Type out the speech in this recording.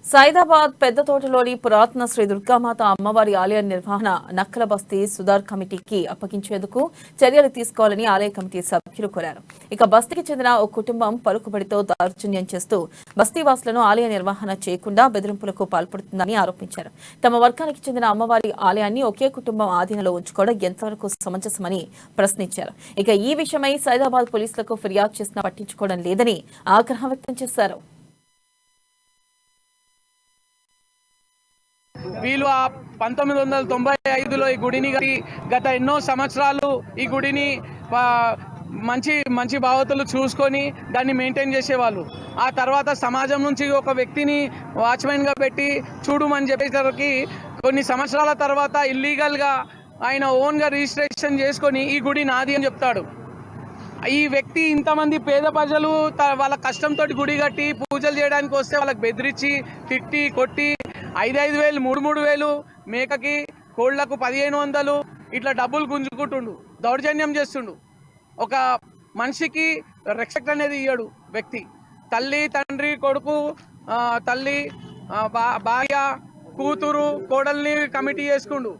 సైదాబాద్ పెద్దతోటలోని పురాతన శ్రీ దుర్గామాత అమ్మవారి ఆలయ నిర్వహణ నక్కల బస్తీ సుధార్ కమిటీకి అప్పగించేందుకు చర్యలు తీసుకోవాలని ఆలయ కమిటీ సభ్యులు కోరారు. ఇక బస్తీకి చెందిన ఓ కుటుంబం పలుకుబడితో దౌర్జన్యం చేస్తూ బస్తీవాసులను ఆలయ నిర్వహణ చేయకుండా బెదిరింపులకు పాల్పడుతుందని ఆరోపించారు. తమ వర్గానికి చెందిన అమ్మవారి ఆలయాన్ని ఒకే కుటుంబం ఆధీనంలో ఉంచుకోవడం ఎంతవరకు సమంజసమని ప్రశ్నించారు. ఇక ఈ విషయమై సైదాబాద్ పోలీసులకు ఫిర్యాదు చేసినా పట్టించుకోవడం లేదని ఆగ్రహం వ్యక్తం చేశారు. వీళ్ళు 1995లో ఈ గుడిని గత ఎన్నో సంవత్సరాలు ఈ గుడిని మంచి మంచి భావతలు చూసుకొని దాన్ని మెయింటైన్ చేసేవాళ్ళు. ఆ తర్వాత సమాజం నుంచి ఒక వ్యక్తిని వాచ్మెన్గా పెట్టి చూడమని చెప్పేసరికి కొన్ని సంవత్సరాల తర్వాత ఇల్లీగల్గా ఆయన ఓన్గా రిజిస్ట్రేషన్ చేసుకొని ఈ గుడి నాది అని చెప్తాడు. ఈ వ్యక్తి ఇంతమంది పేద ప్రజలు వాళ్ళ కష్టంతో గుడి కట్టి పూజలు చేయడానికి వస్తే వాళ్ళకి బెదిరించి తిట్టి కొట్టి 5,000 3,000 మేకకి కోళ్లకు 1,500 ఇట్లా డబ్బులు గుంజుకుంటుండు, దౌర్జన్యం చేస్తుండు. ఒక మనిషికి రెస్పెక్ట్ అనేది ఇయ్యడు వ్యక్తి. తల్లి తండ్రి కొడుకు తల్లి భార్య కూతురు కోడల్ని కమిటీ చేసుకుండు.